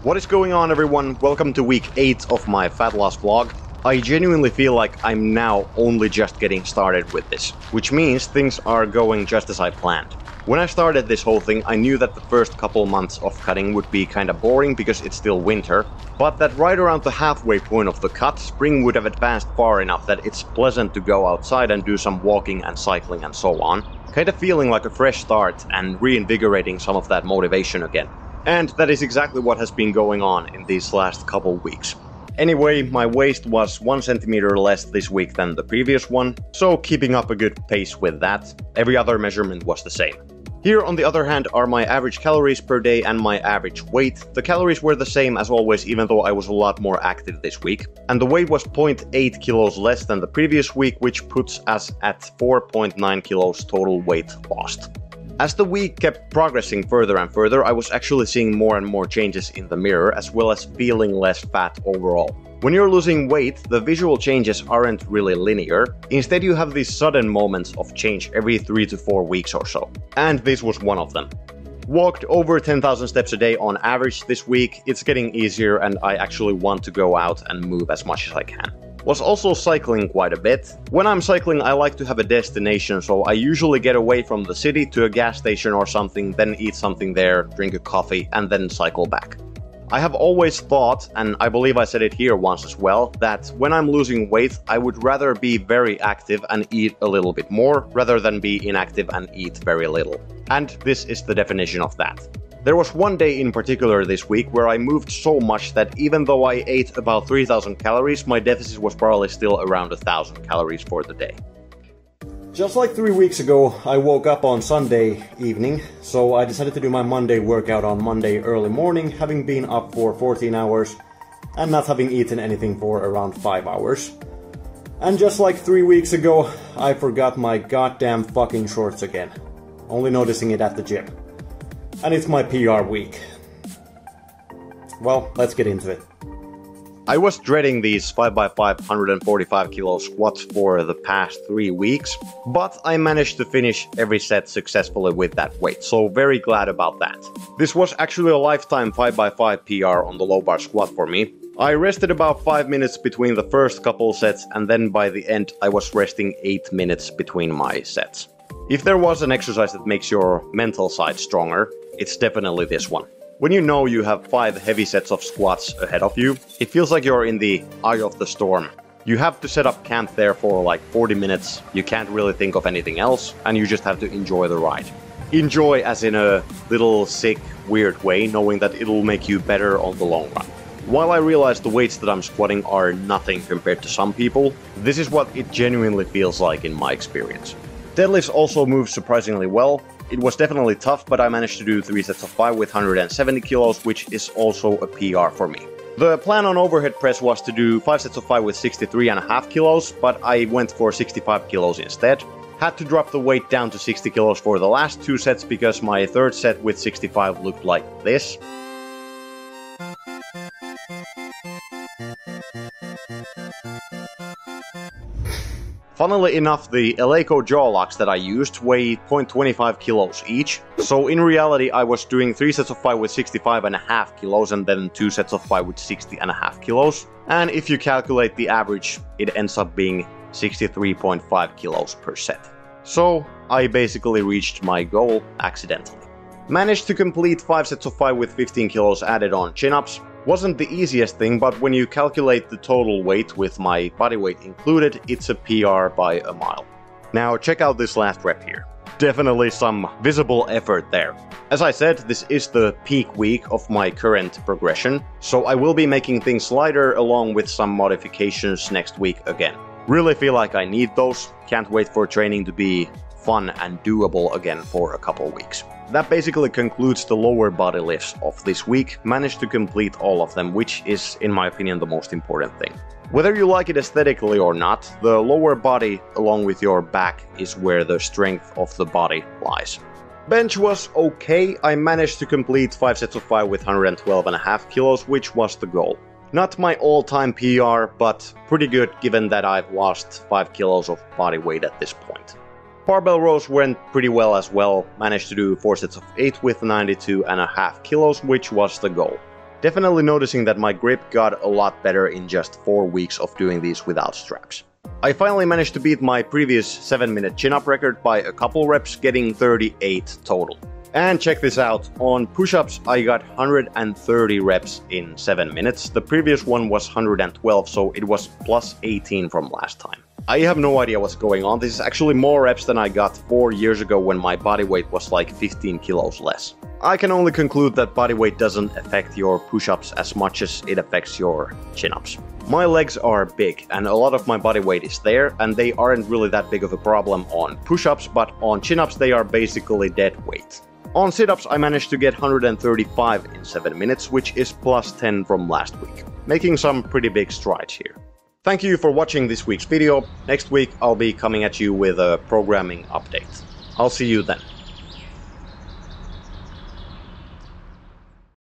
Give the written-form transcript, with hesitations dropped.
What is going on, everyone? Welcome to week 8 of my fat loss vlog. I genuinely feel like I'm now only just getting started with this, which means things are going just as I planned. When I started this whole thing, I knew that the first couple months of cutting would be kinda boring because it's still winter, but that right around the halfway point of the cut, spring would have advanced far enough that it's pleasant to go outside and do some walking and cycling and so on, kinda feeling like a fresh start and reinvigorating some of that motivation again. And that is exactly what has been going on in these last couple weeks. Anyway, my waist was 1 centimeter less this week than the previous one, so keeping up a good pace with that. Every other measurement was the same. Here, on the other hand, are my average calories per day and my average weight. The calories were the same as always, even though I was a lot more active this week. And the weight was 0.8 kilos less than the previous week, which puts us at 4.9 kilos total weight lost. As the week kept progressing further and further, I was actually seeing more and more changes in the mirror, as well as feeling less fat overall. When you're losing weight, the visual changes aren't really linear. Instead, you have these sudden moments of change every 3 to 4 weeks or so. And this was one of them. Walked over 10,000 steps a day on average this week. It's getting easier and I actually want to go out and move as much as I can. Was also cycling quite a bit. When I'm cycling, I like to have a destination, so I usually get away from the city to a gas station or something, then eat something there, drink a coffee, and then cycle back. I have always thought, and I believe I said it here once as well, that when I'm losing weight, I would rather be very active and eat a little bit more, rather than be inactive and eat very little. And this is the definition of that. There was one day in particular this week where I moved so much that even though I ate about 3,000 calories, my deficit was probably still around 1,000 calories for the day. Just like 3 weeks ago, I woke up on Sunday evening, so I decided to do my Monday workout on Monday early morning, having been up for 14 hours and not having eaten anything for around 5 hours. And just like 3 weeks ago, I forgot my goddamn fucking shorts again, only noticing it at the gym. And it's my PR week. Well, let's get into it. I was dreading these 5x5 145 kilo squats for the past 3 weeks, but I managed to finish every set successfully with that weight, so very glad about that. This was actually a lifetime 5x5 PR on the low bar squat for me. I rested about 5 minutes between the first couple sets, and then by the end I was resting 8 minutes between my sets. If there was an exercise that makes your mental side stronger, it's definitely this one. When you know you have 5 heavy sets of squats ahead of you, it feels like you're in the eye of the storm. You have to set up camp there for like 40 minutes, you can't really think of anything else, and you just have to enjoy the ride. Enjoy as in a little sick, weird way, knowing that it'll make you better on the long run. While I realize the weights that I'm squatting are nothing compared to some people, this is what it genuinely feels like in my experience. Deadlifts also move surprisingly well. It was definitely tough, but I managed to do 3 sets of 5 with 170 kilos, which is also a PR for me. The plan on overhead press was to do 5 sets of 5 with 63.5 kilos, but I went for 65 kilos instead. Had to drop the weight down to 60 kilos for the last 2 sets because my third set with 65 looked like this. Funnily enough, the Eleiko jaw locks that I used weigh 0.25 kilos each, so in reality I was doing 3 sets of 5 with 65.5 kilos and then 2 sets of 5 with 60.5 kilos, and if you calculate the average, it ends up being 63.5 kilos per set. So I basically reached my goal accidentally. Managed to complete 5 sets of 5 with 15 kilos added on chin-ups. Wasn't the easiest thing, but when you calculate the total weight with my body weight included, it's a PR by a mile. Now check out this last rep here. Definitely some visible effort there. As I said, this is the peak week of my current progression, so I will be making things lighter along with some modifications next week again. Really feel like I need those, can't wait for training to be fun and doable again for a couple weeks. That basically concludes the lower body lifts of this week. Managed to complete all of them, which is, in my opinion, the most important thing. Whether you like it aesthetically or not, the lower body along with your back is where the strength of the body lies. Bench was okay. I managed to complete 5 sets of 5 with 112.5 kilos, which was the goal. Not my all-time PR, but pretty good given that I've lost 5 kilos of body weight at this point. Barbell rows went pretty well as well, managed to do 4 sets of 8 with 92.5 kilos, which was the goal. Definitely noticing that my grip got a lot better in just 4 weeks of doing these without straps. I finally managed to beat my previous 7-minute chin-up record by a couple reps, getting 38 total. And check this out, on push-ups I got 130 reps in 7 minutes. The previous one was 112, so it was plus 18 from last time. I have no idea what's going on. This is actually more reps than I got 4 years ago when my body weight was like 15 kilos less. I can only conclude that body weight doesn't affect your push-ups as much as it affects your chin-ups. My legs are big and a lot of my body weight is there, and they aren't really that big of a problem on push-ups, but on chin-ups they are basically dead weight. On sit-ups I managed to get 135 in 7 minutes, which is plus 10 from last week, making some pretty big strides here. Thank you for watching this week's video. Next week I'll be coming at you with a programming update. I'll see you then.